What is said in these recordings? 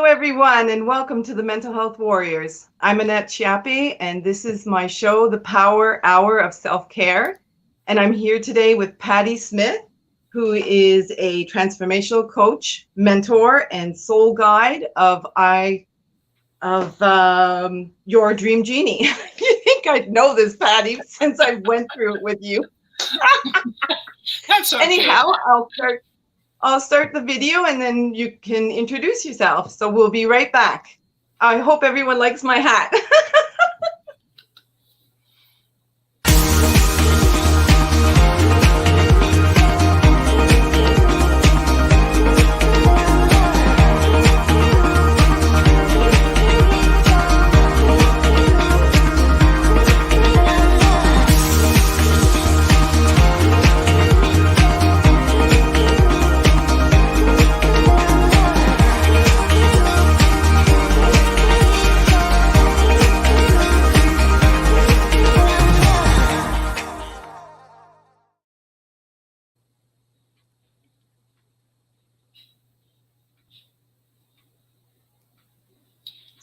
everyone, and welcome to the Mental Health Warriors. I'm Annette Chiappe, and this is my show, The Power Hour of Self-Care. And I'm here today with Patti Smith, who is a transformational coach, mentor, and soul guide of Your Dream Genie. You think I'd know this, Patti, since I went through it with you. That's okay. Anyhow, I'll start the video and then you can introduce yourself. So we'll be right back. I hope everyone likes my hat.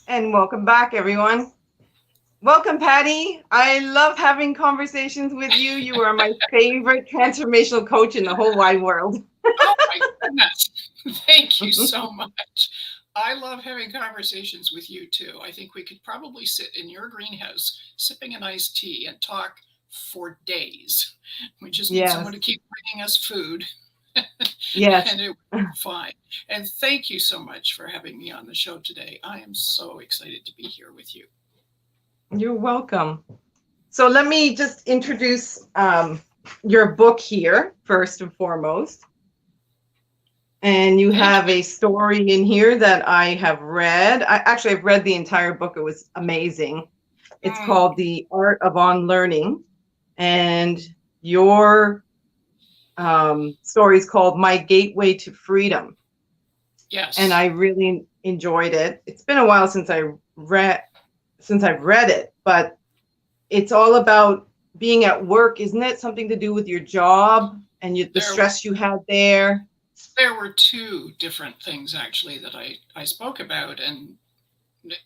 And welcome back, everyone. Welcome, Patti. I love having conversations with you. You are my favorite transformational coach in the whole wide world. Oh my goodness. Thank you so much. I love having conversations with you too. I think we could probably sit in your greenhouse sipping an iced tea and talk for days. We just need someone to keep bringing us food. Yes. And it would be fine. And thank you so much for having me on the show today. I am so excited to be here with you. You're welcome. So let me just introduce your book here, first and foremost. And you have a story in here that I have read. I've read the entire book. It was amazing. It's called The Art of Unlearning. And your story is called My Gateway to Freedom. Yes. And I really enjoyed it. It's been a while since I've read it, but it's all about being at work, isn't it? Something to do with your job and the stress you had there. There were two different things actually that I spoke about, and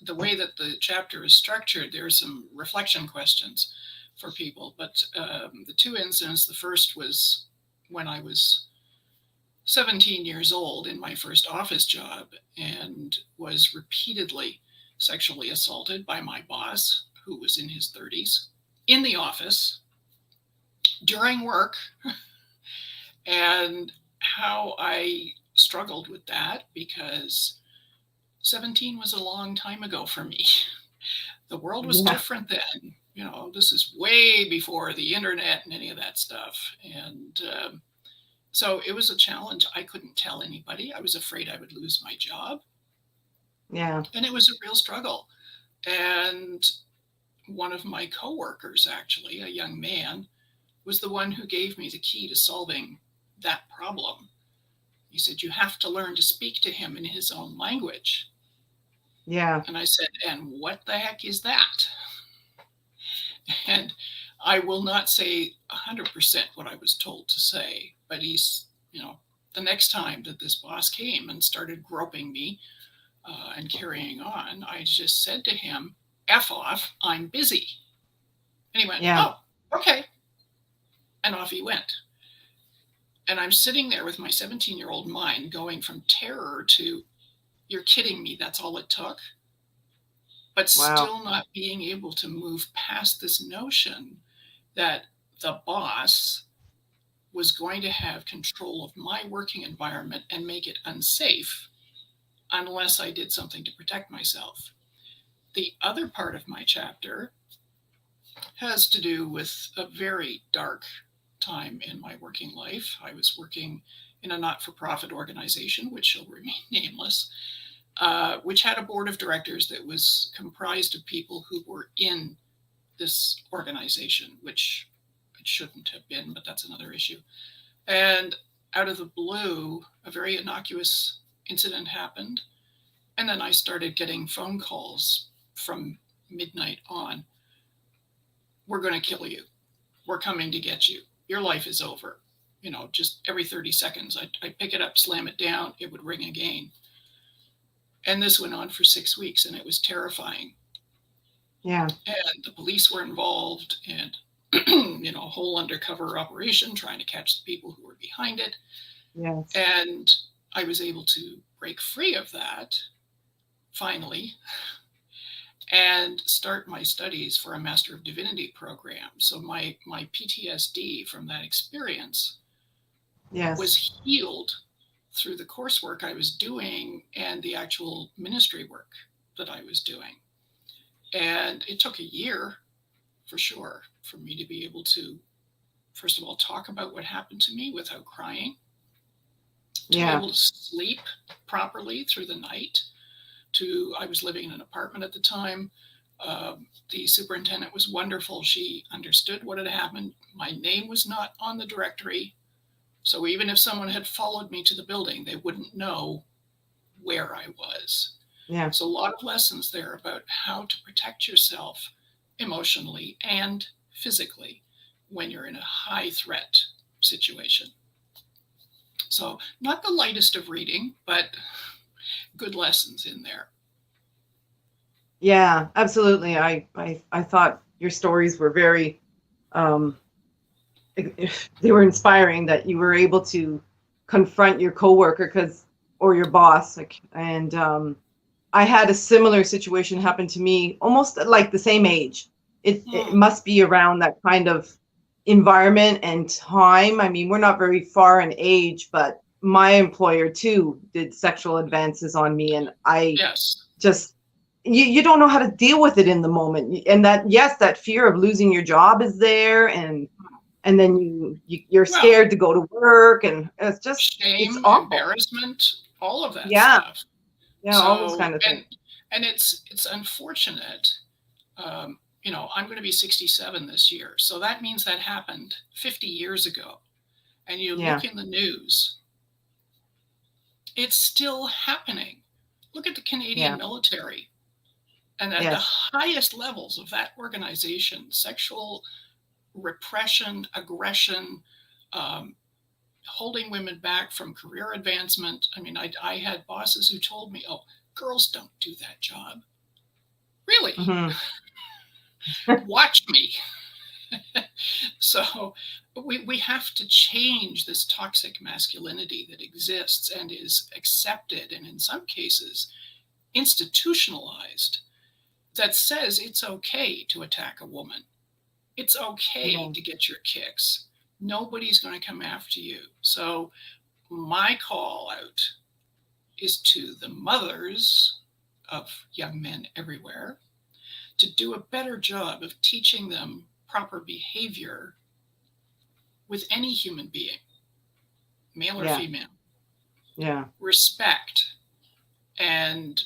the way that the chapter is structured, there are some reflection questions for people. But the two incidents, the first was when I was 17 years old in my first office job and was repeatedly sexually assaulted by my boss, who was in his 30s, in the office, during work, and how I struggled with that because 17 was a long time ago for me. The world was different then. You know, this is way before the internet and any of that stuff. And so it was a challenge. I couldn't tell anybody. I was afraid I would lose my job. Yeah. And it was a real struggle. And one of my coworkers, actually, a young man, was the one who gave me the key to solving that problem. He said, you have to learn to speak to him in his own language. Yeah. And I said, and what the heck is that? And I will not say 100% what I was told to say, but he's, the next time that this boss came and started groping me and carrying on, I just said to him, F off, I'm busy. And he went, oh, okay. And off he went. And I'm sitting there with my 17-year-old mind going from terror to, you're kidding me, that's all it took? But still not being able to move past this notion that the boss was going to have control of my working environment and make it unsafe unless I did something to protect myself. The other part of my chapter has to do with a very dark time in my working life. I was working in a not-for-profit organization, which shall remain nameless, which had a board of directors that was comprised of people who were in this organization, which it shouldn't have been, but that's another issue. And out of the blue, a very innocuous incident happened. And then I started getting phone calls from midnight on. We're going to kill you. We're coming to get you. Your life is over. You know, just every 30 seconds, I'd pick it up, slam it down, it would ring again. And this went on for 6 weeks, and it was terrifying. Yeah. And the police were involved, and a whole undercover operation trying to catch the people who were behind it. Yes. And I was able to break free of that finally and start my studies for a Master of Divinity program. So my PTSD from that experience Yes. was healed through the coursework I was doing and the actual ministry work that I was doing. And it took a year, for sure, for me to be able to, first of all, talk about what happened to me without crying, to be able to sleep properly through the night. I was living in an apartment at the time. The superintendent was wonderful. She understood what had happened. My name was not on the directory. So even if someone had followed me to the building, they wouldn't know where I was. Yeah. So a lot of lessons there about how to protect yourself emotionally and physically when you're in a high threat situation. So not the lightest of reading, but good lessons in there. Yeah, absolutely. I thought your stories were very, they were inspiring, that you were able to confront your coworker or your boss. And I had a similar situation happen to me, almost like the same age. It must be around that kind of environment and time. I mean, we're not very far in age, but my employer too did sexual advances on me, and I just you don't know how to deal with it in the moment. And that fear of losing your job is there, and then you're scared to go to work, and it's just shame, it's awful. Embarrassment, all of that stuff. Yeah, all those kind of things. And it's unfortunate. I'm going to be 67 this year, so that means that happened 50 years ago. And you look in the news, it's still happening. Look at the Canadian military. And at the highest levels of that organization, sexual repression, aggression, holding women back from career advancement. I mean, I had bosses who told me, "Oh, girls don't do that job." Really? Mm-hmm. Watch me. So we have to change this toxic masculinity that exists and is accepted, and in some cases institutionalized, that says it's okay to attack a woman. It's okay to get your kicks. Nobody's going to come after you. So my call out is to the mothers of young men everywhere to do a better job of teaching them proper behavior with any human being, male or female. Yeah. Respect, and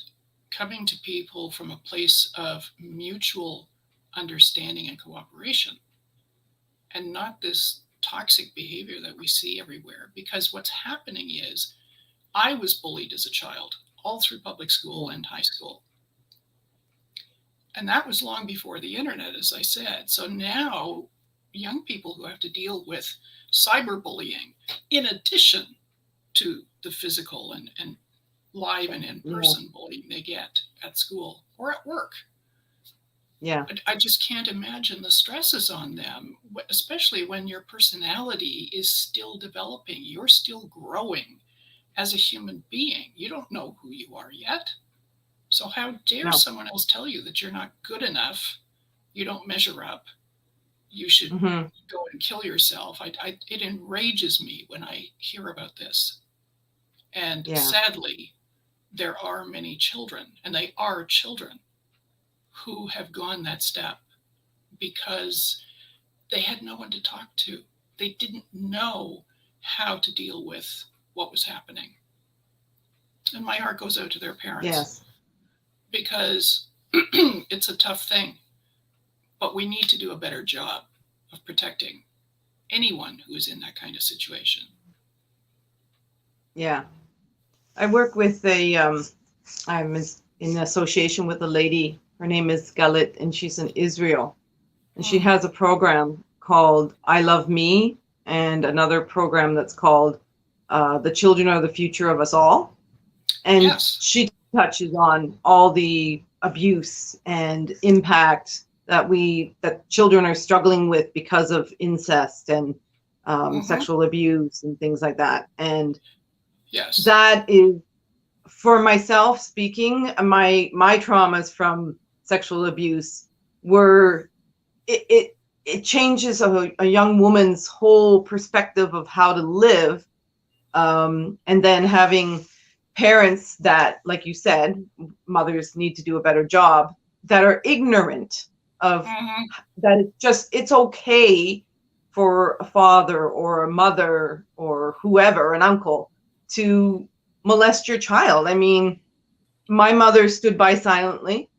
coming to people from a place of mutual understanding and cooperation, and not this toxic behavior that we see everywhere. Because what's happening is, I was bullied as a child, all through public school and high school. And that was long before the internet, as I said. So now young people who have to deal with cyberbullying, in addition to the physical and live and in-person bullying they get at school or at work. Yeah. I just can't imagine the stresses on them, especially when your personality is still developing. You're still growing as a human being. You don't know who you are yet. So how dare someone else tell you that you're not good enough, you don't measure up, you should go and kill yourself. It enrages me when I hear about this. And sadly, there are many children, and they are children, who have gone that step because they had no one to talk to. They didn't know how to deal with what was happening. And my heart goes out to their parents. Yes. Because it's a tough thing, but we need to do a better job of protecting anyone who is in that kind of situation. Yeah. I work with I'm in association with a lady, her name is Galit, and she's in Israel. And she has a program called I Love Me, and another program that's called The Children Are the Future of Us All. And she touches on all the abuse and impact that children are struggling with because of incest and Hmm. sexual abuse and things like that. And Yes. that is, for myself speaking, my traumas from sexual abuse were it changes a young woman's whole perspective of how to live, and then having parents that, like you said, mothers need to do a better job, that are ignorant of Hmm. that. It's okay for a father or a mother or whoever, an uncle, to molest your child. I mean, my mother stood by silently,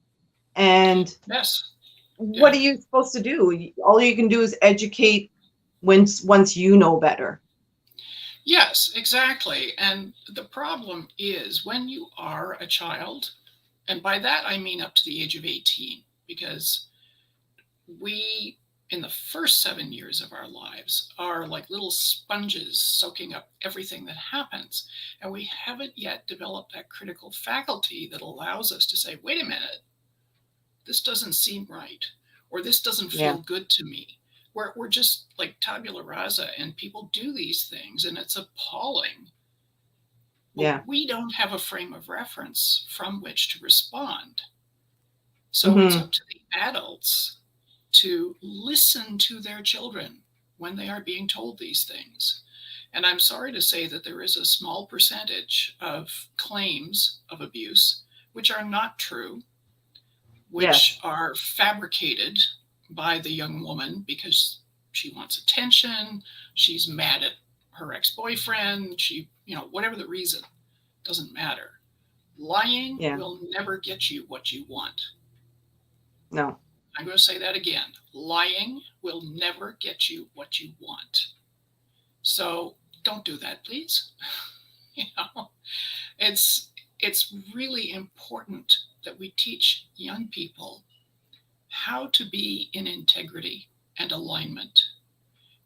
and Yes. what Yeah. are you supposed to do? All you can do is educate once you know better. Yes, exactly. And the problem is when you are a child, and by that I mean up to the age of 18, because we, in the first 7 years of our lives, are like little sponges soaking up everything that happens. And we haven't yet developed that critical faculty that allows us to say, wait a minute, this doesn't seem right, or this doesn't Yeah, feel good to me. We're just like tabula rasa, and people do these things, and it's appalling. Well, yeah. we don't have a frame of reference from which to respond. So it's Hmm. up to the adults to listen to their children when they are being told these things. And I'm sorry to say that there is a small percentage of claims of abuse which are not true, which Yes. are fabricated by the young woman because she wants attention, she's mad at her ex-boyfriend, whatever the reason, doesn't matter. Lying Yeah. will never get you what you want. No. I'm going to say that again. Lying will never get you what you want. So don't do that, please. you know, it's it's really important that we teach young people how to be in integrity and alignment,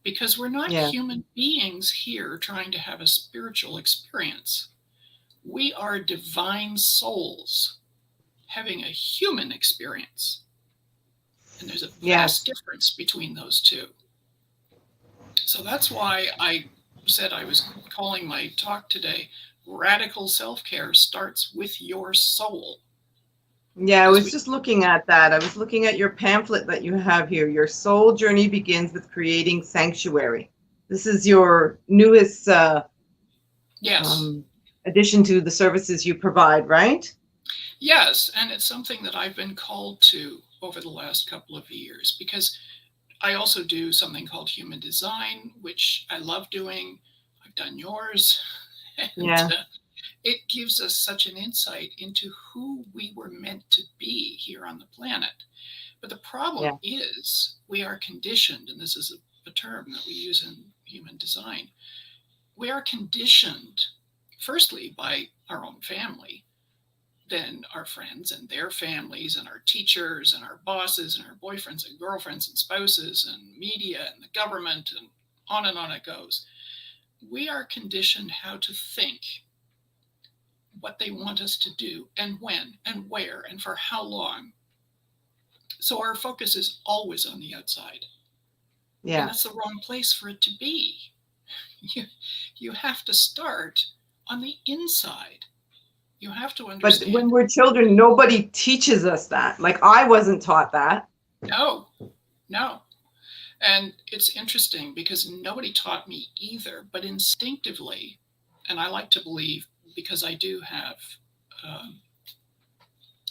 because we're not Yeah. human beings here trying to have a spiritual experience. We are divine souls having a human experience. And there's a vast Yes. difference between those two. So that's why I said I was calling my talk today Radical Self Care Starts with Your Soul. Yeah, I Because was we, just looking at that. I was looking at your pamphlet that you have here. Your soul journey begins with creating sanctuary. This is your newest yes, um, addition to the services you provide, right? yes. And it's something that I've been called to over the last couple of years, because I also do something called human design, which I love doing. I've done yours. And Yeah. it gives us such an insight into who we were meant to be here on the planet. But the Yeah. problem is we are conditioned, and this is a term that we use in human design. We are conditioned, firstly, by our own family, then our friends and their families, and our teachers and our bosses and our boyfriends and girlfriends and spouses and media and the government, and on it goes. We are conditioned how to think, what they want us to do, and when, and where, and for how long. So our focus is always on the outside. And Yeah. that's the wrong place for it to be. You, you have to start on the inside. You have to But when understand, we're children, nobody teaches us that. Like, I wasn't taught that. no, no. And it's interesting because nobody taught me either, but instinctively, and I like to believe, because I do have um,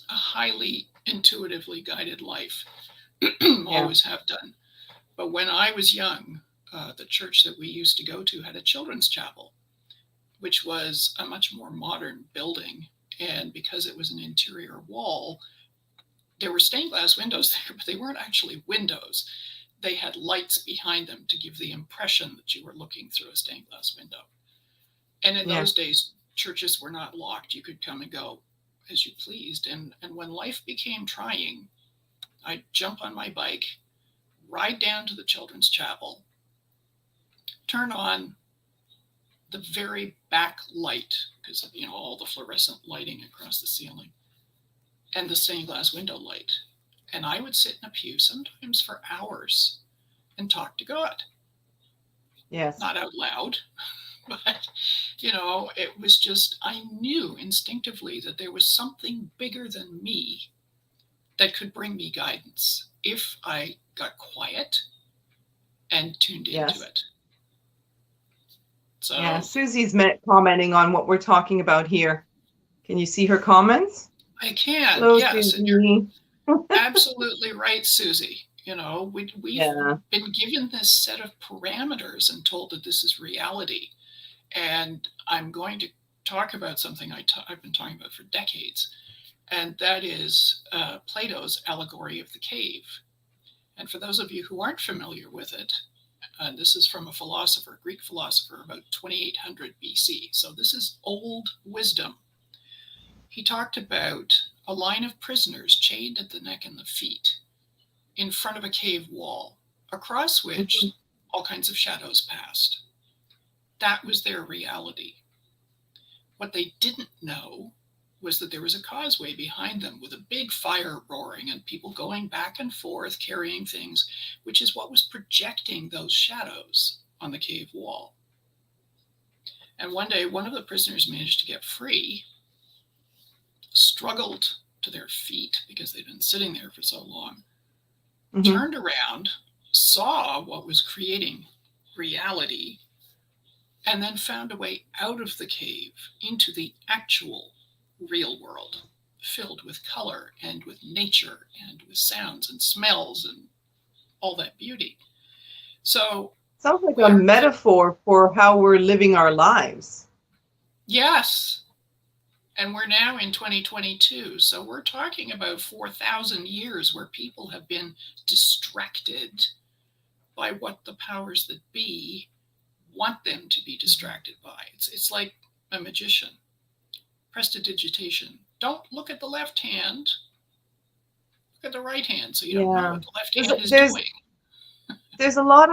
a highly intuitively guided life, Yeah. always have done. But when I was young, the church that we used to go to had a children's chapel, which was a much more modern building. And because it was an interior wall, there were stained glass windows there, but they weren't actually windows. They had lights behind them to give the impression that you were looking through a stained glass window. And in Yeah. those days, churches were not locked. You could come and go as you pleased. And when life became trying, I'd jump on my bike, ride down to the children's chapel, turn on the very back light, because all the fluorescent lighting across the ceiling, and the stained glass window light. And I would sit in a pew sometimes for hours and talk to God. Yes. Not out loud, but it was just, I knew instinctively that there was something bigger than me that could bring me guidance if I got quiet and tuned into it. So yeah, Susie's commenting on what we're talking about here. Can you see her comments? I can. Hello, Yes, Susie. and you're absolutely right, Susie. We've been given this set of parameters and told that this is reality. And I'm going to talk about something I've been talking about for decades, and that is Plato's allegory of the cave. And for those of you who aren't familiar with it, this is from a Greek philosopher, about 2800 BC. So this is old wisdom. He talked about a line of prisoners chained at the neck and the feet in front of a cave wall, across which all kinds of shadows passed. That was their reality. What they didn't know was that there was a causeway behind them with a big fire roaring and people going back and forth carrying things, which is what was projecting those shadows on the cave wall. And one day, one of the prisoners managed to get free, struggled to their feet because they'd been sitting there for so long, turned around, saw what was creating reality, and then found a way out of the cave into the actual real world, filled with color and with nature and with sounds and smells and all that beauty. So sounds like a metaphor for how we're living our lives. Yes. And we're now in 2022. So we're talking about 4,000 years where people have been distracted by what the powers that be want them to be distracted by. It's like a magician. Prestidigitation. Don't look at the left hand. Look at the right hand, so you don't know what the left hand is doing. There's a lot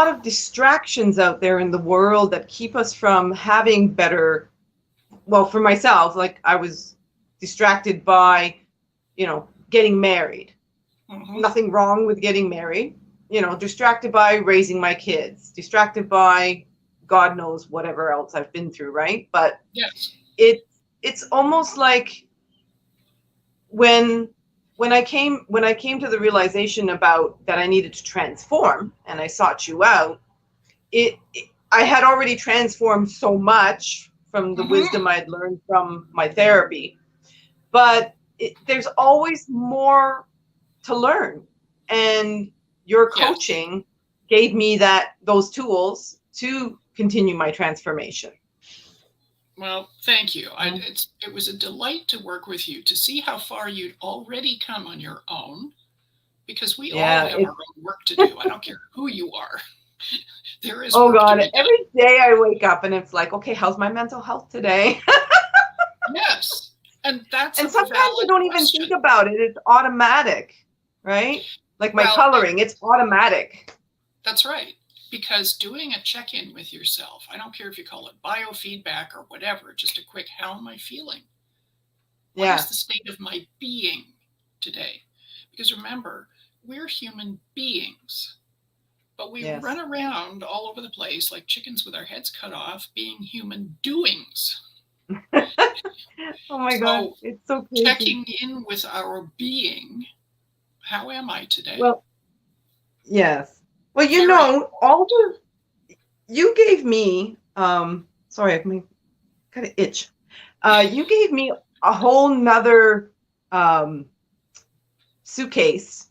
of distractions out there in the world that keep us from having better. Well, for myself, like I was distracted by, getting married. Nothing wrong with getting married. Distracted by raising my kids. Distracted by God knows whatever else I've been through, right? But yes. It's almost like when I came to the realization about that I needed to transform, and I sought you out, I had already transformed so much from the wisdom I had learned from my therapy, but there's always more to learn, and your coaching gave me those tools to continue my transformation. Well, thank you. It was a delight to work with you, to see how far you'd already come on your own, because we all have our own work to do. I don't care who you are. There is work to be done. Every day I wake up and it's like, okay, how's my mental health today? Yes. And sometimes I don't even think about it. It's automatic, right? Like my coloring, it's automatic. That's right. Because doing a check-in with yourself, I don't care if you call it biofeedback or whatever, just a quick, how am I feeling? What is the state of my being today? Because remember, we're human beings, but we run around all over the place like chickens with our heads cut off, being human doings. Oh my God, it's so crazy. Checking in with our being. How am I today? Well, yes. Well, you gave me, sorry, I kind of itch. You gave me a whole nother suitcase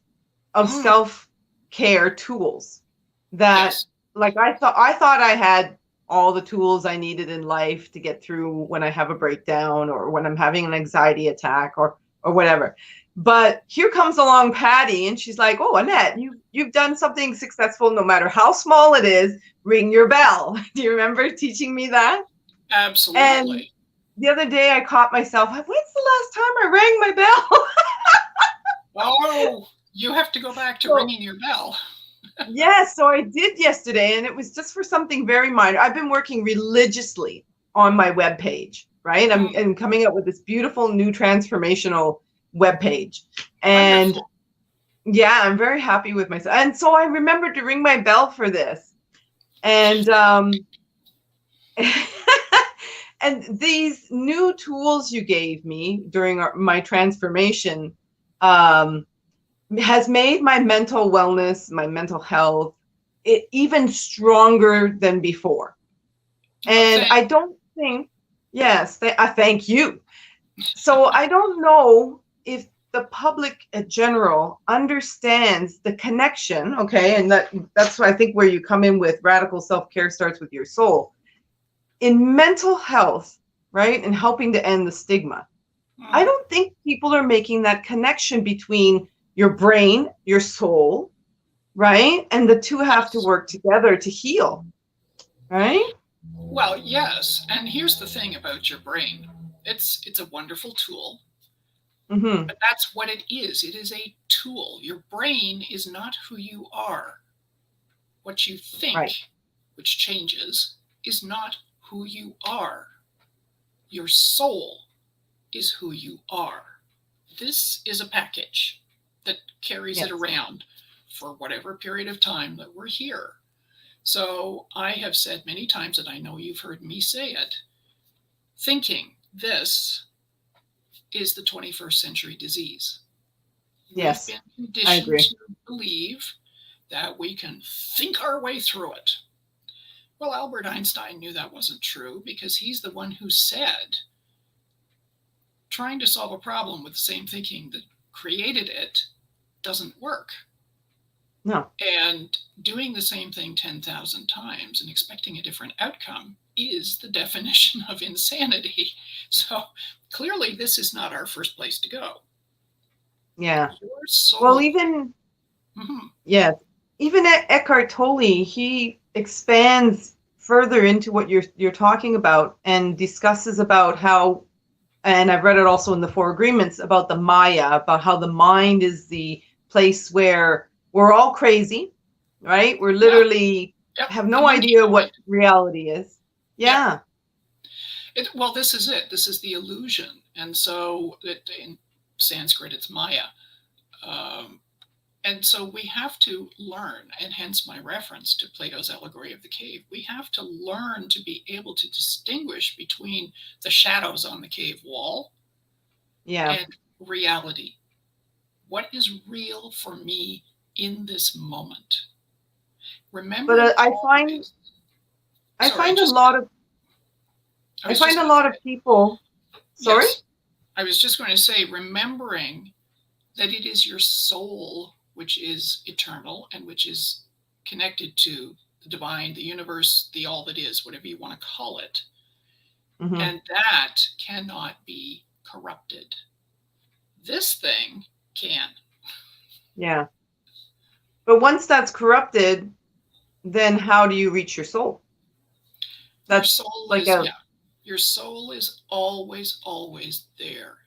of self-care tools that, like, I thought I had all the tools I needed in life to get through when I have a breakdown or when I'm having an anxiety attack or whatever. But here comes along Patti, and she's like, "Oh, Annette, you've done something successful, no matter how small it is. Ring your bell." Do you remember teaching me that? Absolutely. And the other day, I caught myself. When's the last time I rang my bell? Oh, you have to go back to ringing your bell. Yes, so I did yesterday, and it was just for something very minor. I've been working religiously on my webpage, right? Mm, I'm coming up with this beautiful new transformational webpage. And wonderful. yeah, I'm very happy with myself. And so I remembered to ring my bell for this. And and these new tools you gave me during my transformation um, has made my mental wellness, my mental health, even stronger than before. Well, And I don't think, yes, I thank you. So I don't know if the public in general understands the connection, okay? And that's what I think where you come in with radical self-care starts with your soul. In mental health, right? And helping to end the stigma. I mm, don't think people are making that connection between your brain, your soul, right? And the two have to yes. work together to heal, right? Well, yes. And here's the thing about your brain. It's a wonderful tool, Mm-hmm. but that's what it is. It is a tool. Your brain is not who you are. What you think, Right. which changes, is not who you are. Your soul is who you are. This is a package that carries it Yes. around for whatever period of time that we're here. So I have said many times, and I know you've heard me say it, thinking this is the 21st century disease. We've Yes. been I conditioned agree. to believe that we can think our way through it. Well, Albert Einstein knew that wasn't true because he's the one who said trying to solve a problem with the same thinking that created it doesn't work. No. And doing the same thing 10,000 times and expecting a different outcome is the definition of insanity. So clearly, this is not our first place to go. Yeah. Your Well, soul. even Mhm. yes, even Eckhart Tolle, he expands further into what you're talking about and discusses about how, and I've read it also in the Four Agreements about the Maya, about how the mind is the place where we're all crazy, right? We're Yeah, literally yep, have the no monkey idea what mind. reality is. Yep. Yeah. Well, this is it. This is the illusion. And so in Sanskrit, it's Maya. Um, And so we have to learn, and hence my reference to Plato's allegory of the cave. We have to learn to be able to distinguish between the shadows on the cave wall Yeah. and reality. What is real for me in this moment? But Remembering always, I sorry, find a just, lot of I I was just find a going to lot say, of people, sorry? yes, I was just going to say, remembering that it is your soul which is eternal and which is connected to the divine, the universe, the all that is, whatever you want to call it. Hmm. And that cannot be corrupted. This thing can. Yeah. But once that's corrupted, then how do you reach your soul? Your That's soul like is, a yeah, your soul is always, always there.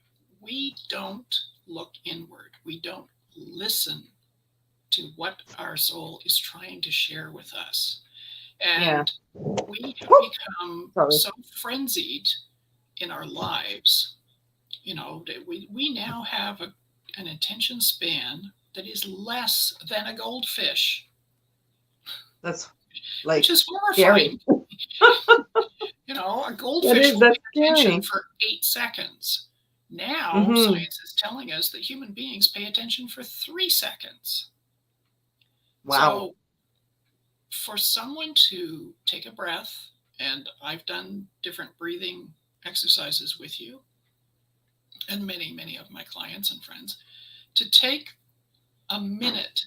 We don't look inward. We don't listen to what our soul is trying to share with us. yeah. And we have Whoop, become sorry. so frenzied in our lives, that we now have an attention span that is less than a goldfish, That's which like is scary. horrifying. A That goldfish is will pay that's attention scary. for 8 seconds. Now, Hmm. science is telling us that human beings pay attention for 3 seconds. Wow. So, for someone to take a breath, and I've done different breathing exercises with you, and many, many of my clients and friends, to take a minute.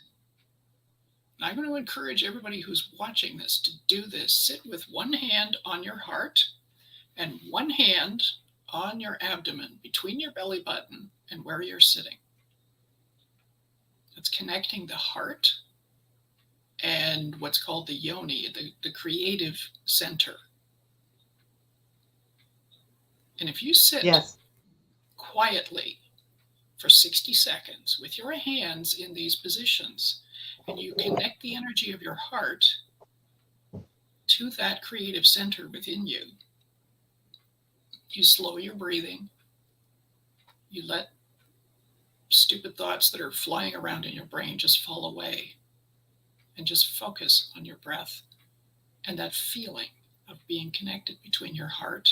I'm going to encourage everybody who's watching this to do this. Sit with one hand on your heart and one hand on your abdomen between your belly button and where you're sitting. It's connecting the heart and what's called the yoni, the creative center. And if you sit Yes. quietly for 60 seconds with your hands in these positions and you connect the energy of your heart to that creative center within you, you slow your breathing, you let stupid thoughts that are flying around in your brain just fall away, and just focus on your breath and that feeling of being connected between your heart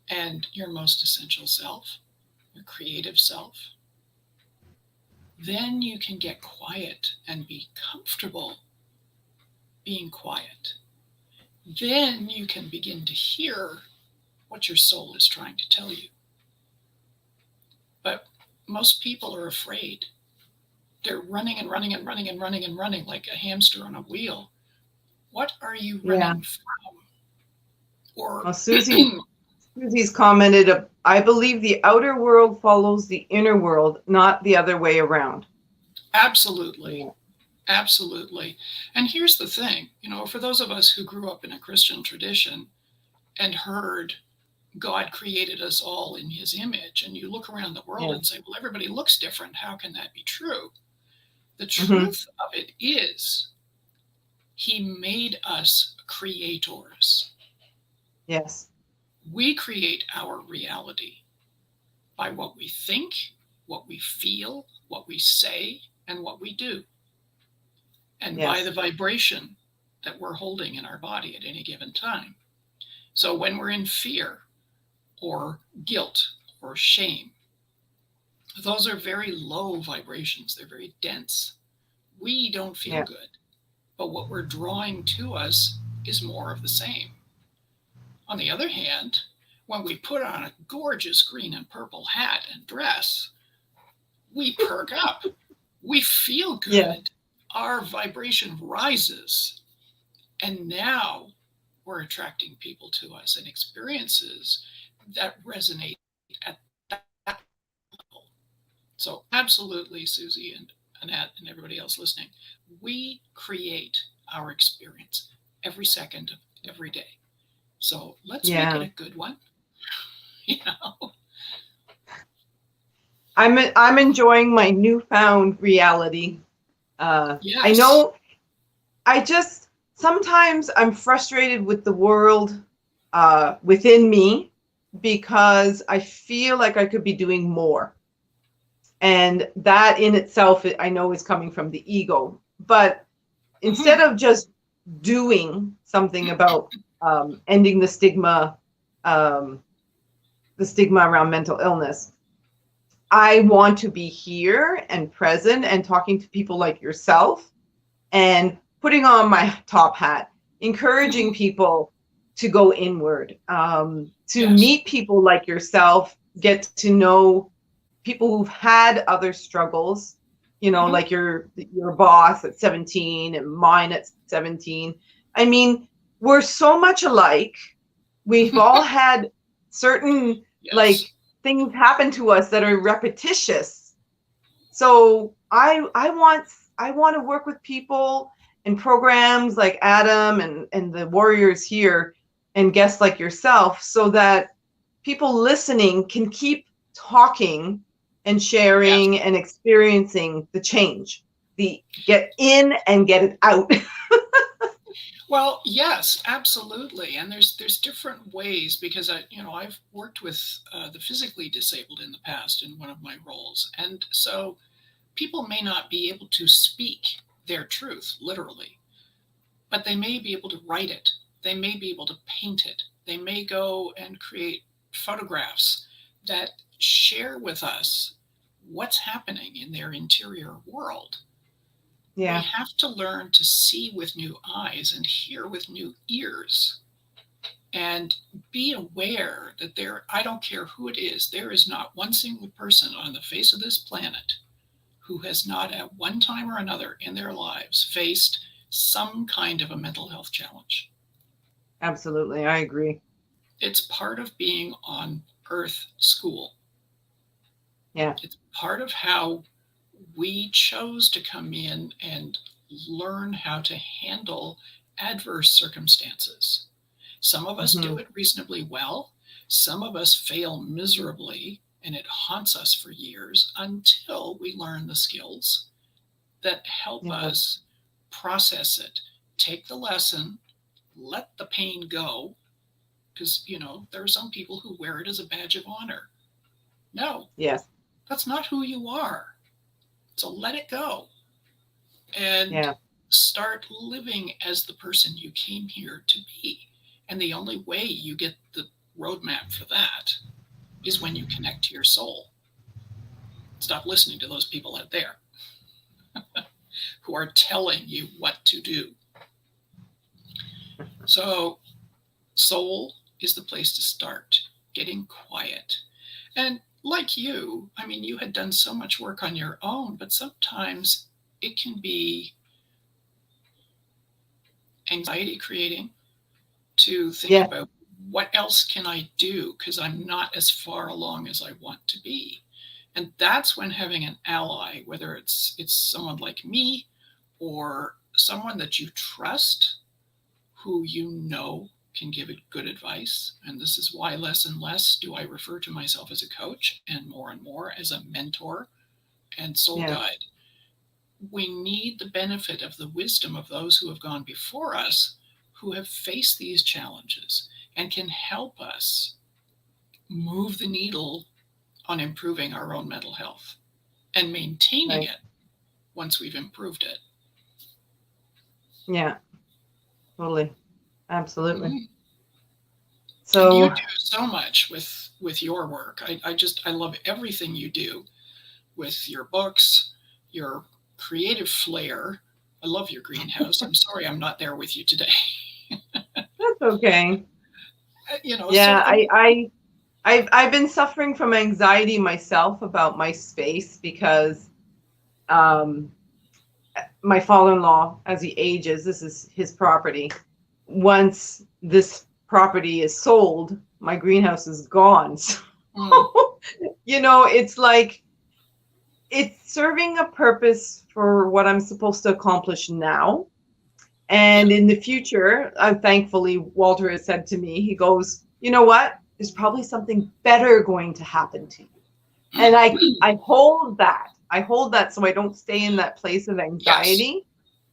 and your most essential self, your creative self. Then you can get quiet and be comfortable being quiet. Then you can begin to hear what your soul is trying to tell you. But most people are afraid. They're running and running and running and running and running like a hamster on a wheel. What are you running from? Or Well, Susie's commented, I believe the outer world follows the inner world, not the other way around. Absolutely. Yeah. Absolutely. And here's the thing, for those of us who grew up in a Christian tradition and heard God created us all in his image, and you look around the world and say, well, everybody looks different. How can that be true? The truth of it is he made us creators. Yes. We create our reality by what we think, what we feel, what we say, and what we do. And by the vibration that we're holding in our body at any given time. So when we're in fear or guilt or shame, those are very low vibrations. They're very dense. We don't feel good. But what we're drawing to us is more of the same. On the other hand, when we put on a gorgeous green and purple hat and dress, we perk up. We feel good. Yeah. Our vibration rises. And now we're attracting people to us and experiences that resonate at that level. So absolutely, Susie and Annette and everybody else listening, we create our experience every second of every day. So let's make it a good one. I'm enjoying my newfound reality. Yes. I know sometimes I'm frustrated with the world within me because I feel like I could be doing more. And that in itself, I know, is coming from the ego. But instead of just doing something about ending the stigma around mental illness, I want to be here and present and talking to people like yourself and putting on my top hat, encouraging people to go inward, to meet people like yourself, get to know people who've had other struggles, like your boss at 17 and mine at 17. I mean, we're so much alike. We've all had certain things happen to us that are repetitious. So I want to work with people in programs like Adam and the warriors here and guests like yourself, so that people listening can keep talking and sharing and experiencing the change, the get in and get it out. Well, yes, absolutely. And there's different ways, because I've worked with the physically disabled in the past in one of my roles. And so people may not be able to speak their truth, literally, but they may be able to write it. They may be able to paint it. They may go and create photographs that share with us what's happening in their interior world. Yeah. We have to learn to see with new eyes and hear with new ears, and be aware that I don't care who it is, there is not one single person on the face of this planet who has not at one time or another in their lives faced some kind of a mental health challenge. Absolutely. I agree. It's part of being on Earth school. Yeah. It's part of how we chose to come in and learn how to handle adverse circumstances. Some of us do it reasonably well. Some of us fail miserably, and it haunts us for years until we learn the skills that help us process it, take the lesson, let the pain go. Because, there are some people who wear it as a badge of honor. No, Yes. that's not who you are. So let it go and Yeah. start living as the person you came here to be. And the only way you get the roadmap for that is when you connect to your soul. Stop listening to those people out there who are telling you what to do. So soul is the place to start, getting quiet. And like you, I mean, you had done so much work on your own, but sometimes it can be anxiety creating to think about what else can I do, because I'm not as far along as I want to be. And that's when having an ally, whether it's someone like me or someone that you trust, who can give it good advice. And this is why less and less do I refer to myself as a coach and more as a mentor and soul guide. We need the benefit of the wisdom of those who have gone before us, who have faced these challenges and can help us move the needle on improving our own mental health and maintaining it once we've improved it. Yeah, totally. Absolutely. Mm-hmm. So and you do so much with your work. I love everything you do with your books, your creative flair. I love your greenhouse. I'm sorry I'm not there with you today. that's okay. Yeah, I've been suffering from anxiety myself about my space because my father-in-law, as he ages, this is his property. Once this property is sold, my greenhouse is gone. So, it's like it's serving a purpose for what I'm supposed to accomplish now. And in the future, thankfully, Walter has said to me, he goes, you know what? There's probably something better going to happen to you. And I hold that. I hold that so I don't stay in that place of anxiety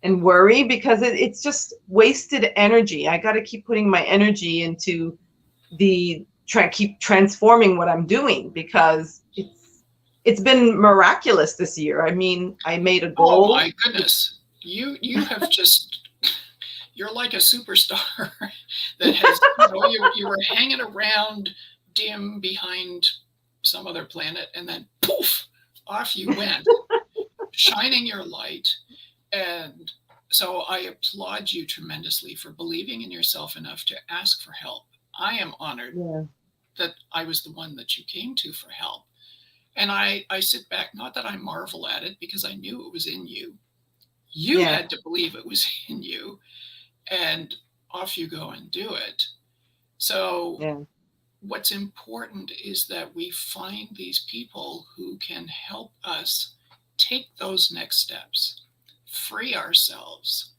and worry, because it's just wasted energy. I got to keep putting my energy into keep transforming what I'm doing, because it's been miraculous this year. I mean, I made a goal. Oh my goodness. You have just, you're like a superstar that has, you were hanging around dim behind some other planet, and then poof, off you went, shining your light. And so I applaud you tremendously for believing in yourself enough to ask for help. I am honored that I was the one that you came to for help. And I sit back, not that I marvel at it, because I knew it was in you. You had to believe it was in you, and off you go and do it. So what's important is that we find these people who can help us take those next steps, free ourselves.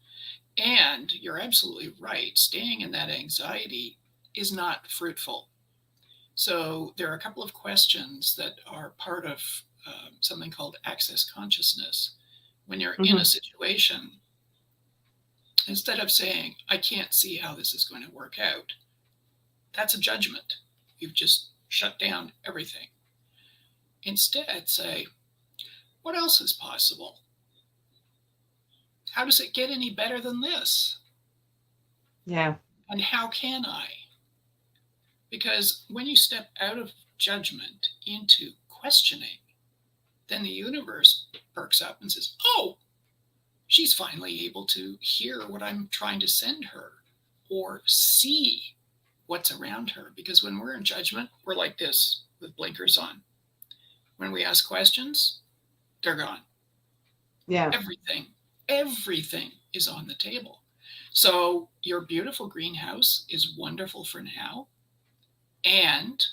And you're absolutely right, staying in that anxiety is not fruitful. So there are a couple of questions that are part of something called access consciousness. When you're in a situation, instead of saying, I can't see how this is going to work out, that's a judgment. You've just shut down everything. Instead, say, what else is possible? How does it get any better than this? Yeah. And how can I? Because when you step out of judgment into questioning, then the universe perks up and says, oh, she's finally able to hear what I'm trying to send her, or see what's around her. Because when we're in judgment, we're like this with blinkers on. When we ask questions, they're gone. Yeah. Everything is on the table. So your beautiful greenhouse is wonderful for now. And,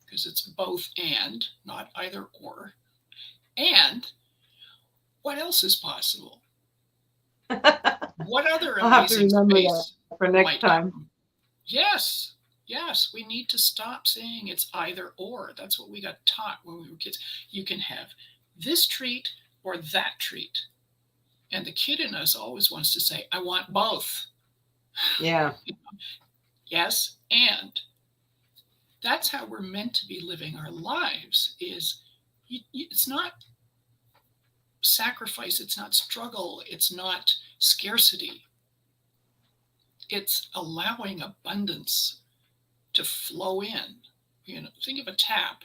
because it's both and, not either or. And what else is possible? What other amazing space for next time? Come? Yes, we need to stop saying it's either or. That's what we got taught when we were kids. You can have this treat or that treat. And the kid in us always wants to say, I want both. Yeah. Yes, and that's how we're meant to be living our lives. It's not sacrifice, it's not struggle, it's not scarcity. It's allowing abundance to flow in. Think of a tap.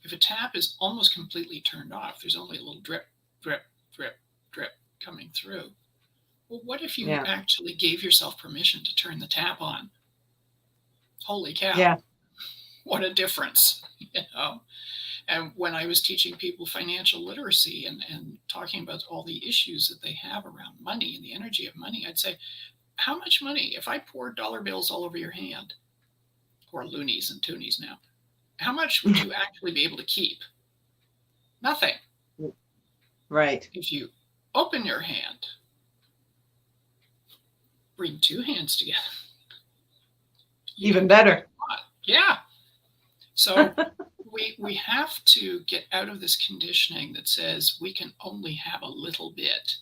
If a tap is almost completely turned off, there's only a little drip, drip, drip, drip coming through. Well, what if you actually gave yourself permission to turn the tap on? Holy cow. Yeah. What a difference, And when I was teaching people financial literacy and talking about all the issues that they have around money and the energy of money, I'd say, how much money, if I pour dollar bills all over your hand, or loonies and toonies now, how much would you actually be able to keep? Nothing. Right. If you open your hand, bring two hands together. Even better. Yeah. So we have to get out of this conditioning that says we can only have a little bit,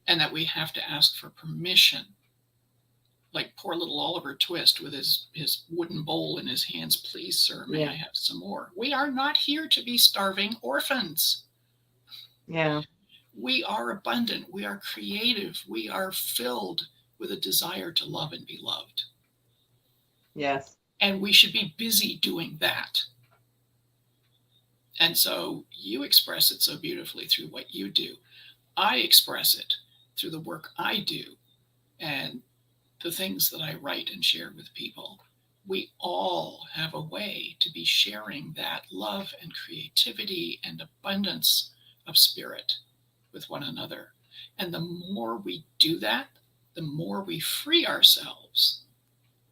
and that we have to ask for permission. Like poor little Oliver Twist with his wooden bowl in his hands. Please, sir, may I have some more? We are not here to be starving orphans. Yeah. We are abundant. We are creative. We are filled with a desire to love and be loved. Yes. And we should be busy doing that. And so you express it so beautifully through what you do. I express it through the work I do and the things that I write and share with people. We all have a way to be sharing that love and creativity and abundance of spirit with one another. And the more we do that, the more we free ourselves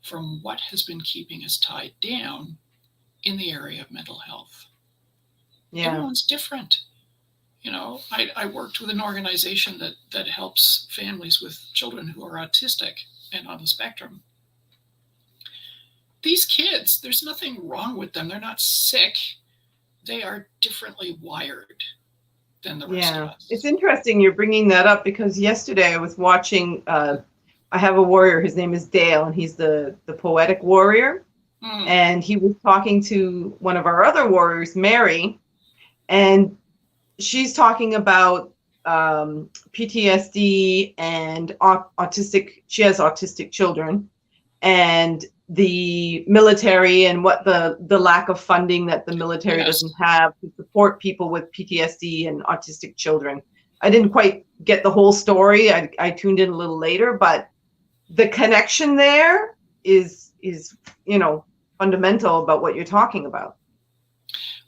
from what has been keeping us tied down in the area of mental health. Yeah. Everyone's different. I worked with an organization that helps families with children who are autistic and on the spectrum. These kids, there's nothing wrong with them. They're not sick. They are differently wired than the rest of us. It's interesting you're bringing that up, because yesterday I was watching, I have a warrior, his name is Dale, and he's the poetic warrior. And he was talking to one of our other warriors, Mary, and she's talking about PTSD and autistic. She has autistic children, and the military, and what the lack of funding that the military doesn't have to support people with PTSD and autistic children. I didn't quite get the whole story. I tuned in a little later, but the connection there is fundamental about what you're talking about.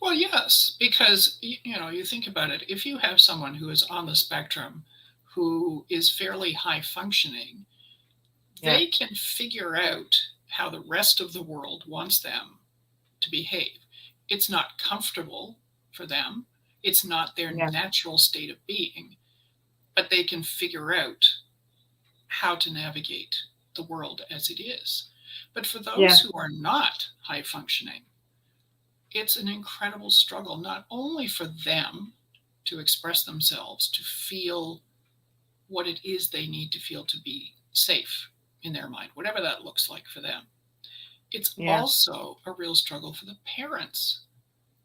Well, yes, because, you think about it. If you have someone who is on the spectrum who is fairly high functioning, they can figure out how the rest of the world wants them to behave. It's not comfortable for them. It's not their natural state of being, but they can figure out how to navigate the world as it is. But for those who are not high functioning, it's an incredible struggle, not only for them to express themselves, to feel what it is they need to feel to be safe in their mind, whatever that looks like for them. It's also a real struggle for the parents,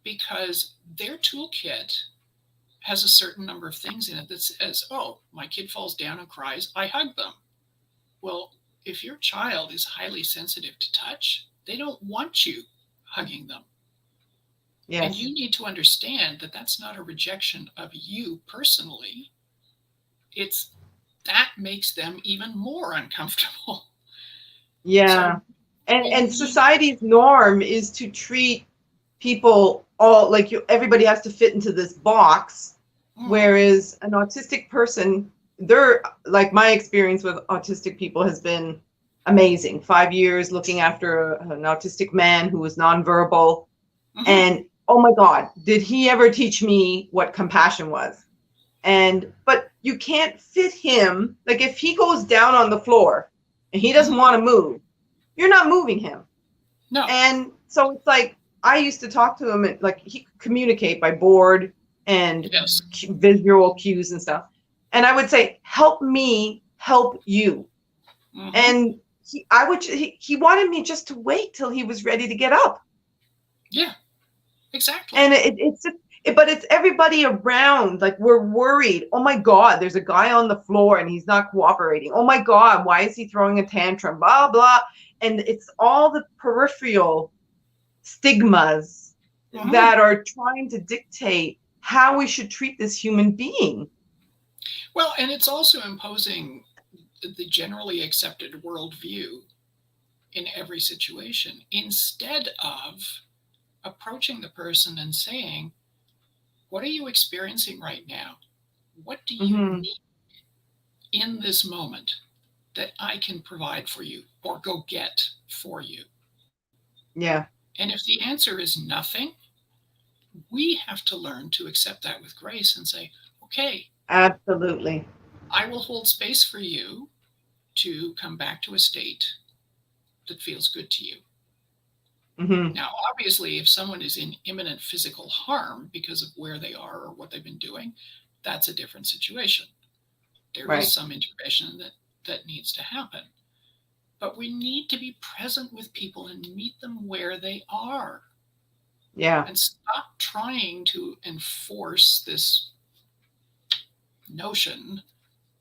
because their toolkit has a certain number of things in it that says, oh, my kid falls down and cries, I hug them. Well, if your child is highly sensitive to touch, they don't want you hugging them. Yes. And you need to understand that that's not a rejection of you personally. That makes them even more uncomfortable. Yeah. So, and society's norm is to treat people all like everybody has to fit into this box. Whereas an autistic person, like my experience with autistic people has been amazing. 5 years looking after an autistic man who was nonverbal. And oh my God, did he ever teach me what compassion was? But you can't fit him. Like if he goes down on the floor and he doesn't want to move, you're not moving him. No. And so it's like, I used to talk to him, and like he could communicate by board, and Yes. visual cues and stuff. And I would say, help me help you. Mm-hmm. And he wanted me just to wait till he was ready to get up. Yeah, exactly. And but it's everybody around. Like, we're worried. Oh my God, there's a guy on the floor and he's not cooperating. Oh my God, why is he throwing a tantrum? Blah, blah. And it's all the peripheral stigmas Mm-hmm. that are trying to dictate how we should treat this human being. Well, and it's also imposing the generally accepted worldview in every situation instead of approaching the person and saying, what are you experiencing right now? What do you Mm-hmm. need in this moment that I can provide for you or go get for you? Yeah. And if the answer is nothing, we have to learn to accept that with grace and say, okay, Absolutely. I will hold space for you to come back to a state that feels good to you. Mm-hmm. Now, obviously, if someone is in imminent physical harm because of where they are or what they've been doing, that's a different situation. There Right. is some intervention that needs to happen. But we need to be present with people and meet them where they are. Yeah. And stop trying to enforce this notion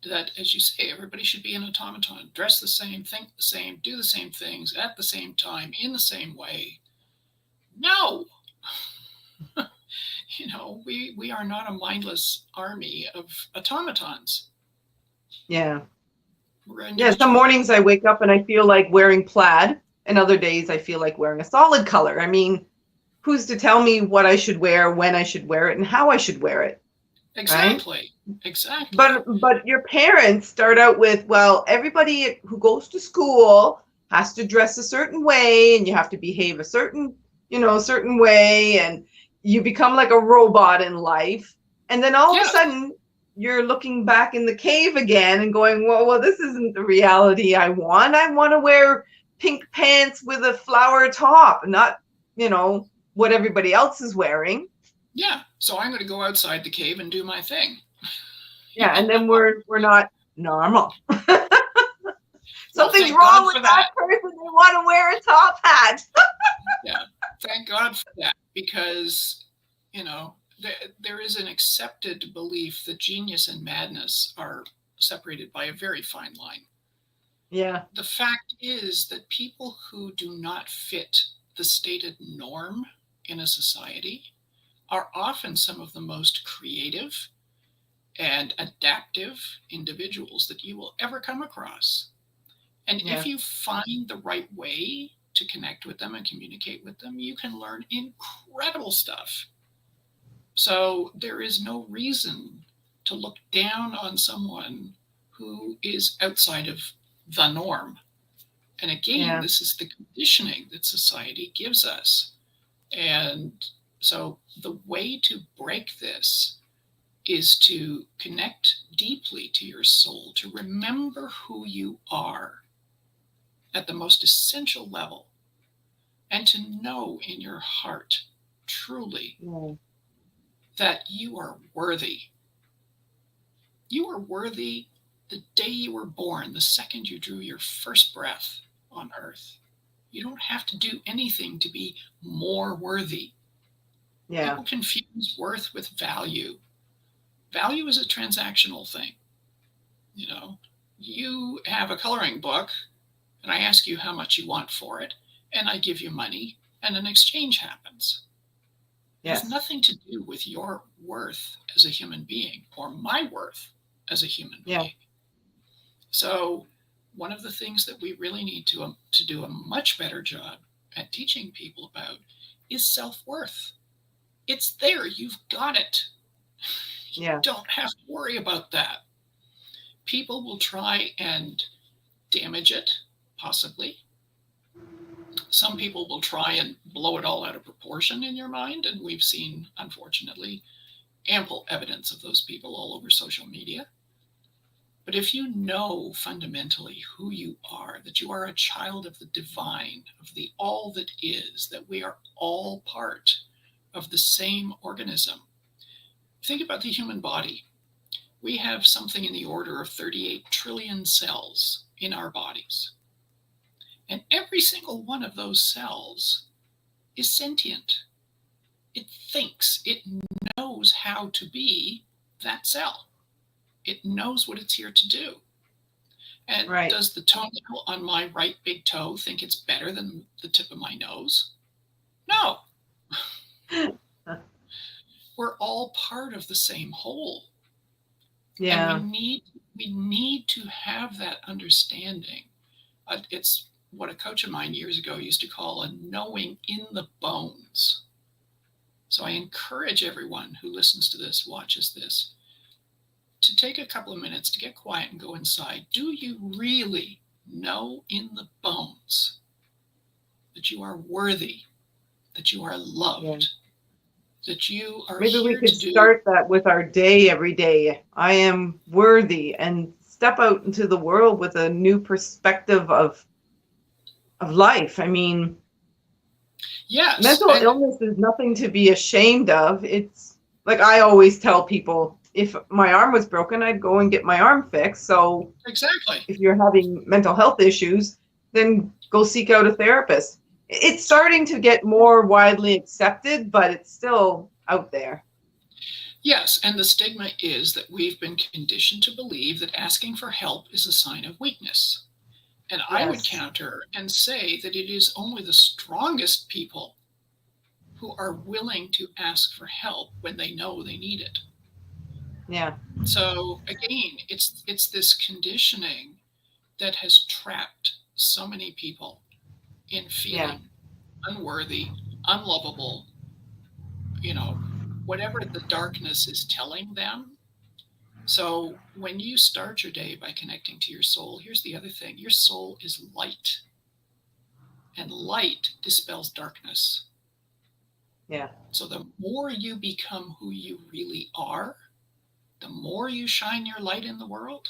that, as you say, everybody should be an automaton, dress the same, think the same, do the same things at the same time, in the same way. No! We are not a mindless army of automatons. Yeah. We're Yeah. Some individual. mornings I wake up and I feel like wearing plaid, and other days I feel like wearing a solid color. I mean, who's to tell me what I should wear, when I should wear it, and how I should wear it? Exactly. Right? Exactly. But your parents start out with, well, everybody who goes to school has to dress a certain way, and you have to behave a certain way, and you become like a robot in life. And then all of a Yes. sudden you're looking back in the cave again and going, well, this isn't the reality I want. I want to wear pink pants with a flower top, not, what everybody else is wearing. Yeah. So I'm going to go outside the cave and do my thing. Yeah, and then we're not normal. Well, Something's thank God wrong with for that that. person. They want to wear a top hat. Yeah. Thank God for that, because, there is an accepted belief that genius and madness are separated by a very fine line. Yeah. The fact is that people who do not fit the stated norm in a society are often some of the most creative and adaptive individuals that you will ever come across. And Yeah. if you find the right way to connect with them and communicate with them, you can learn incredible stuff. So there is no reason to look down on someone who is outside of the norm. And again, Yeah. this is the conditioning that society gives us. And so the way to break this is to connect deeply to your soul, to remember who you are at the most essential level, and to know in your heart truly that you are worthy. You are worthy the day you were born, the second you drew your first breath on earth. You don't have to do anything to be more worthy. Yeah. People confuse worth with value. Value is a transactional thing. You have a coloring book, and I ask you how much you want for it, and I give you money, and an exchange happens. It has Yes. nothing to do with your worth as a human being or my worth as a human Yeah. being. So one of the things that we really need to do a much better job at teaching people about is self-worth. It's there. You've got it. You Yeah. don't have to worry about that. People will try and damage it, possibly. Some people will try and blow it all out of proportion in your mind, and we've seen, unfortunately, ample evidence of those people all over social media. But if you know fundamentally who you are, that you are a child of the divine, of the all that is, that we are all part of the same organism, think about the human body. We have something in the order of 38 trillion cells in our bodies. And every single one of those cells is sentient. It thinks, it knows how to be that cell. It knows what it's here to do. And Right. does the toenail on my right big toe think it's better than the tip of my nose? No. We're all part of the same whole. Yeah. And we need to have that understanding. It's what a coach of mine years ago used to call a knowing in the bones. So I encourage everyone who listens to this, watches this, to take a couple of minutes to get quiet and go inside. Do you really know in the bones that you are worthy, that you are loved, Yeah. that you are Maybe we here could to do? start that with our day every day. I am worthy, and step out into the world with a new perspective of life. I mean, Yes. mental illness is nothing to be ashamed of. It's like I always tell people, if my arm was broken, I'd go and get my arm fixed. So Exactly. if you're having mental health issues, then go seek out a therapist. It's starting to get more widely accepted, but it's still out there. Yes, and the stigma is that we've been conditioned to believe that asking for help is a sign of weakness. And I would Yes. counter and say that it is only the strongest people who are willing to ask for help when they know they need it. Yeah. So again, it's this conditioning that has trapped so many people in feeling unworthy, unlovable, whatever the darkness is telling them. So when you start your day by connecting to your soul, here's the other thing. Your soul is light. And light dispels darkness. Yeah. So the more you become who you really are, the more you shine your light in the world,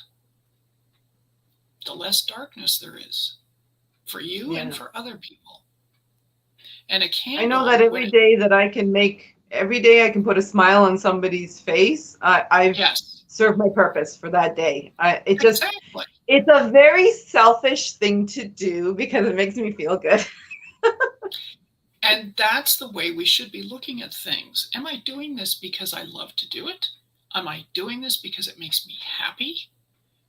the less darkness there is for you and for other people. And a candle. I know that every day I can put a smile on somebody's face. I've served my purpose for that day. Exactly. It's a very selfish thing to do because it makes me feel good. And that's the way we should be looking at things. Am I doing this because I love to do it? Am I doing this because it makes me happy?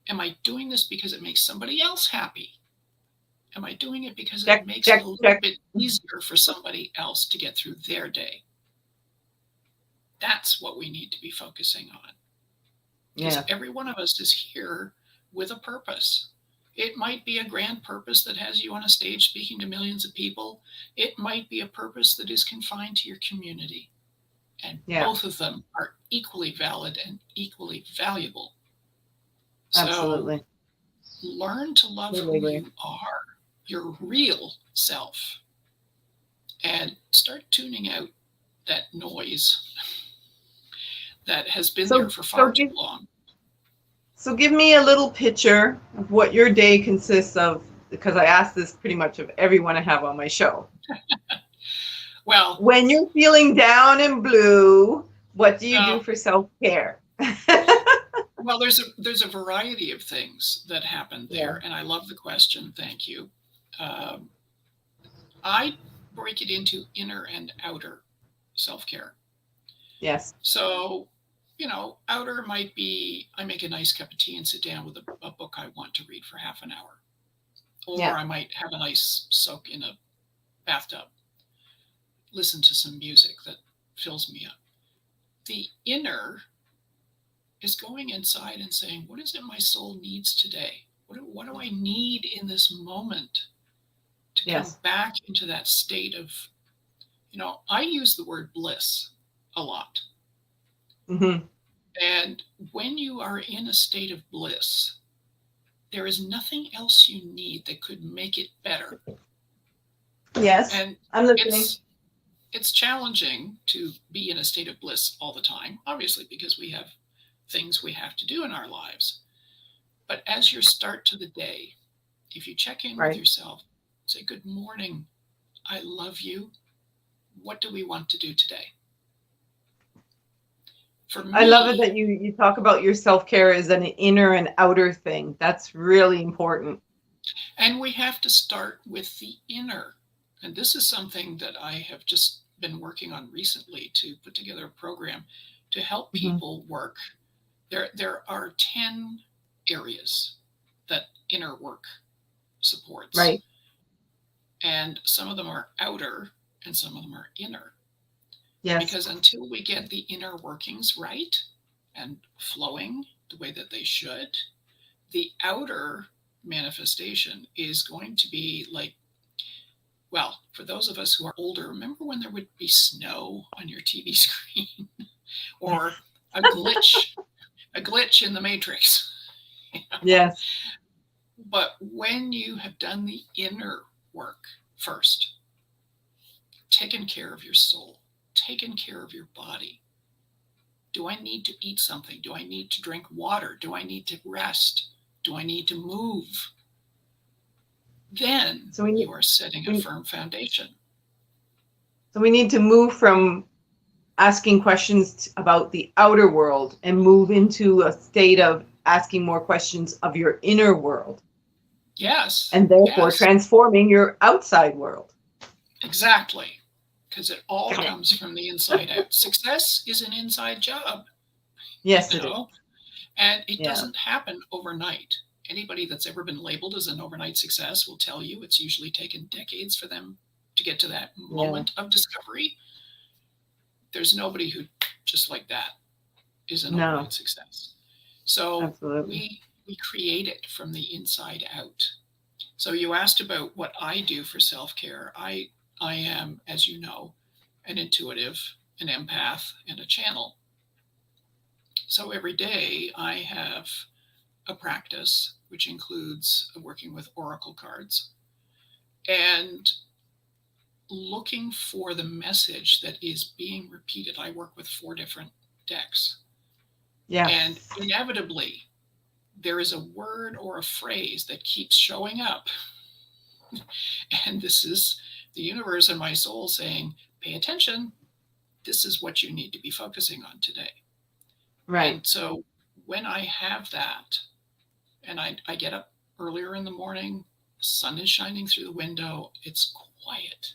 Am I doing this because it makes somebody else happy? Am I doing it because it makes it a little bit easier for somebody else to get through their day? That's what we need to be focusing on. Because every one of us is here with a purpose. It might be a grand purpose that has you on a stage speaking to millions of people. It might be a purpose that is confined to your community. And both of them are equally valid and equally valuable. Absolutely. So learn to love who you are, your real self, and start tuning out that noise that has been there for far too long. So give me a little picture of what your day consists of, because I ask this pretty much of everyone I have on my show. Well, when you're feeling down and blue, what do you do for self-care? Well, there's a variety of things that happen there, and I love the question. Thank you. I break it into inner and outer self-care. Yes. So, outer might be I make a nice cup of tea and sit down with a book I want to read for half an hour. Or I might have a nice soak in a bathtub, listen to some music that fills me up. The inner is going inside and saying, what is it my soul needs today? What do I need in this moment to come back into that state of, I use the word bliss a lot. Mm-hmm. And when you are in a state of bliss, there is nothing else you need that could make it better. Yes, and I'm listening. It's challenging to be in a state of bliss all the time, obviously, because we have things we have to do in our lives. But as your start to the day, if you check in with yourself, say, good morning, I love you. What do we want to do today? For I love it me, that you talk about your self-care as an inner and outer thing. That's really important. and we have to start with the inner. And this is something that I have just been working on recently to put together a program to help Mhm. people work. There are 10 areas that inner work supports, Right. and some of them are outer and some of them are inner. Yes. Because until we get the inner workings right and flowing the way that they should, the outer manifestation is going to be like, well, for those of us who are older, remember when there would be snow on your TV screen or a glitch in the matrix? You know? Yes. But when you have done the inner work first, taken care of your soul, taken care of your body, do I need to eat something? Do I need to drink water? Do I need to rest? Do I need to move? Then So we need you are setting a we, firm foundation. so we need to move from asking questions about the outer world and move into a state of asking more questions of your inner world, Yes, and therefore yes, transforming your outside world. exactly. Because it all Got it. comes from the inside out. Success is an inside job, you Yes, it is. know, and it Yeah. doesn't happen overnight. Anybody that's ever been labeled as an overnight success will tell you it's usually taken decades for them to get to that Yeah. moment of discovery. There's nobody who just like that is an No, overnight success. So absolutely. we create it from the inside out. So you asked about what I do for self-care. I am, as you know, an intuitive, an empath, and a channel. So every day I have a practice which includes working with oracle cards and looking for the message that is being repeated. I work with 4 different decks, and Yes. inevitably there is a word or a phrase that keeps showing up. And this is the universe and my soul saying, pay attention. This is what you need to be focusing on today. Right. And so when I have that, and I get up earlier in the morning, the sun is shining through the window, it's quiet,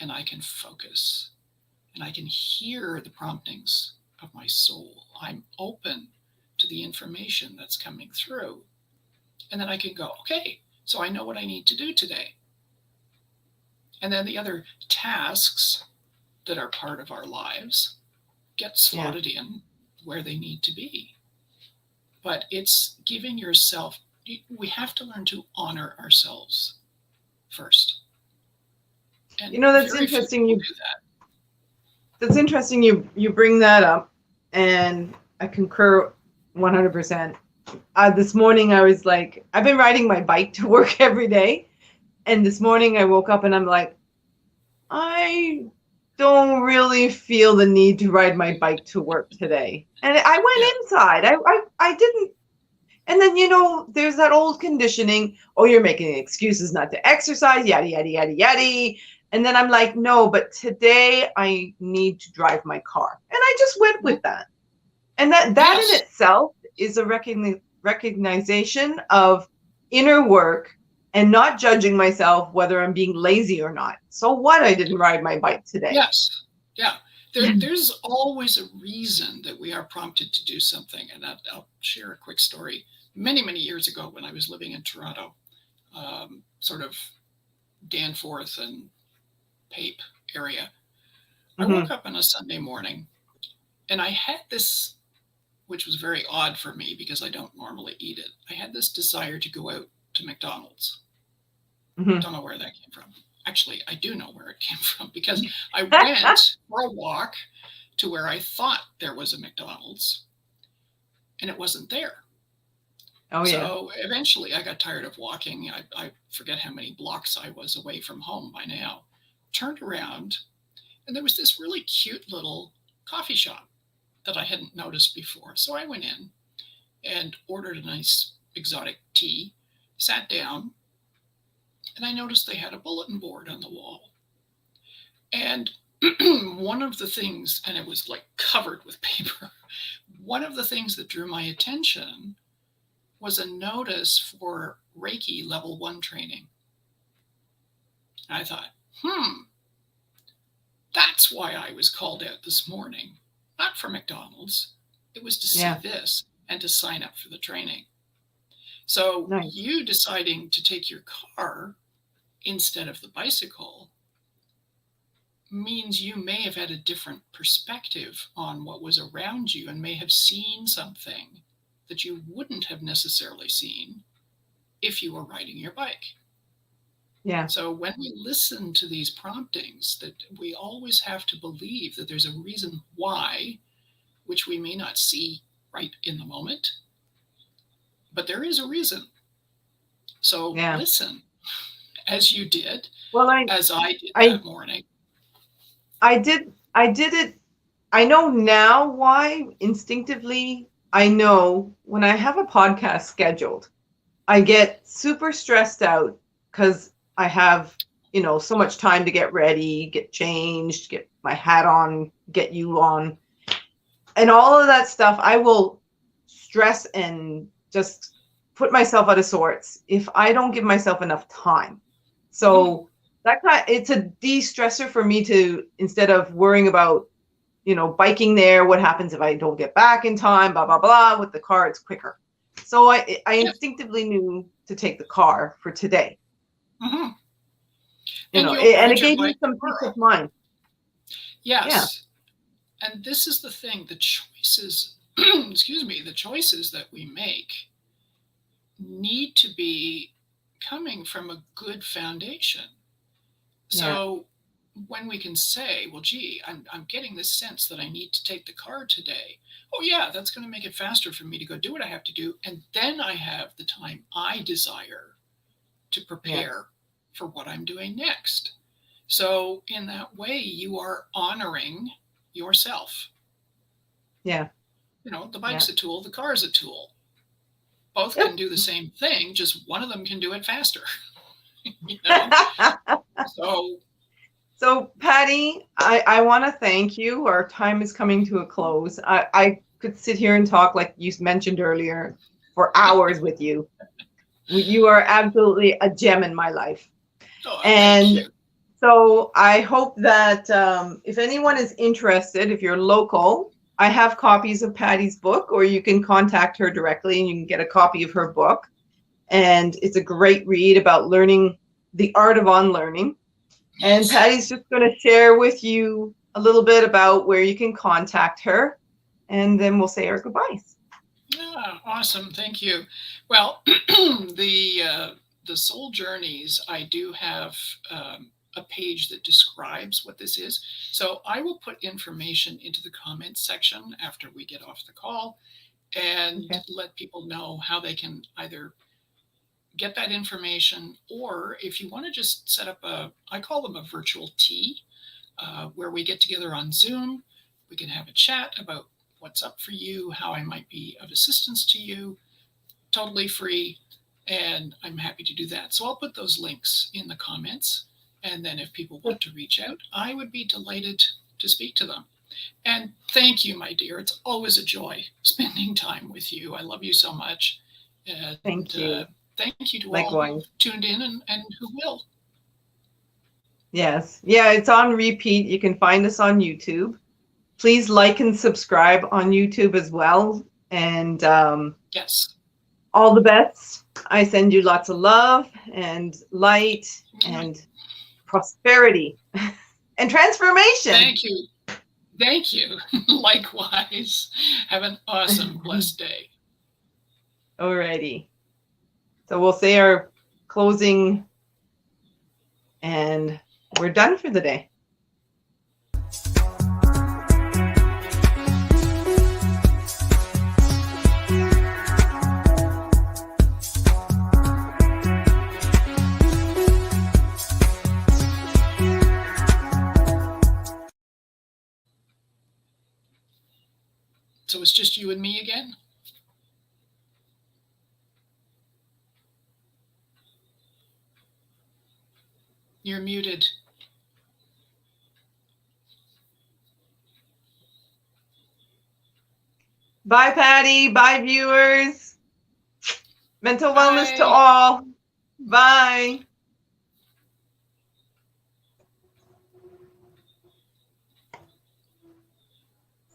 and I can focus and I can hear the promptings of my soul. I'm open to the information that's coming through. And then I can go, okay, so I know what I need to do today. And then the other tasks that are part of our lives get Yeah. slotted in where they need to be. But it's giving yourself, we have to learn to honor ourselves first. And That's very few interesting. people do that. That's interesting. You bring that up, and I concur 100%. This morning I was like, I've been riding my bike to work every day, and this morning I woke up and I'm like, I don't really feel the need to ride my bike to work today. And I Yeah. went inside. I didn't. And then, there's that old conditioning. Oh, you're making excuses not to exercise, yada, yada, yada, yada. And then I'm like, no, but today I need to drive my car. And I just went with that. And that in Yes. itself is a recognition of inner work and not judging myself whether I'm being lazy or not. So what? I didn't ride my bike today. Yes. Yeah. There's always a reason that we are prompted to do something. And I'll share a quick story. Many, many years ago when I was living in Toronto, sort of Danforth and Pape area, I Mm-hmm. woke up on a Sunday morning and I had this, which was very odd for me because I don't normally eat it. I had this desire to go out to McDonald's. Mm-hmm. Don't know where that came from. Actually, I do know where it came from because I went for a walk to where I thought there was a McDonald's and it wasn't there. Oh, yeah. So eventually I got tired of walking. I forget how many blocks I was away from home by now. Turned around and there was this really cute little coffee shop that I hadn't noticed before. So I went in and ordered a nice exotic tea, sat down, and I noticed they had a bulletin board on the wall. And one of the things, and it was like covered with paper, one of the things that drew my attention was a notice for Reiki level 1 training. I thought, that's why I was called out this morning, not for McDonald's. It was to see this and to sign up for the training. So Nice. You deciding to take your car instead of the bicycle means you may have had a different perspective on what was around you and may have seen something that you wouldn't have necessarily seen if you were riding your bike. Yeah. So when we listen to these promptings, that we always have to believe that there's a reason why, which we may not see right in the moment, but there is a reason. So listen, as you did, as I did that morning. I did it. I know now why. Instinctively, I know when I have a podcast scheduled, I get super stressed out because I have, so much time to get ready, get changed, get my hat on, get you on, and all of that stuff. I will stress and just put myself out of sorts if I don't give myself enough time. So it's a de-stressor for me to, instead of worrying about, biking there, what happens if I don't get back in time, blah, blah, blah. With the car, it's quicker. So I instinctively knew to take the car for today. Mm-hmm. And it gave me some peace of mind. Yes. Yeah. And this is the thing, the choices, the choices that we make need to be coming from a good foundation. So when we can say, well, gee, I'm getting this sense that I need to take the car today. Oh, yeah, that's going to make it faster for me to go do what I have to do. And then I have the time I desire to prepare for what I'm doing next. So in that way, you are honoring yourself. Yeah. The bike's a tool, the car's a tool. Both can do the same thing, just one of them can do it faster. So Patti, I want to thank you. Our time is coming to a close. I could sit here and talk, like you mentioned earlier, for hours with you. You are absolutely a gem in my life. And so I hope that if anyone is interested, if you're local, I have copies of Patti's book, or you can contact her directly and you can get a copy of her book. And it's a great read about learning the art of unlearning. And Patti's just going to share with you a little bit about where you can contact her, and then we'll say our goodbyes. Yeah, awesome. Thank you. Well, the Soul Journeys, I do have a page that describes what this is. So I will put information into the comments section after we get off the call and let people know how they can either get that information, or if you want to just set up I call them a virtual tea, where we get together on Zoom. We can have a chat about what's up for you, how I might be of assistance to you, totally free. And I'm happy to do that. So I'll put those links in the comments. And then if people want to reach out, I would be delighted to speak to them. And thank you, my dear. It's always a joy spending time with you. I love you so much. And, thank you. Thank you to all who tuned in and who will. Yes. Yeah, it's on repeat. You can find us on YouTube. Please like and subscribe on YouTube as well. And yes, all the best. I send you lots of love and light and prosperity and transformation. Thank you. Thank you. Likewise. Have an awesome, blessed day. Alrighty. So we'll say our closing and we're done for the day. So it's just you and me again? You're muted. Bye, Patti. Bye, viewers. Mental wellness to Bye. all. Bye.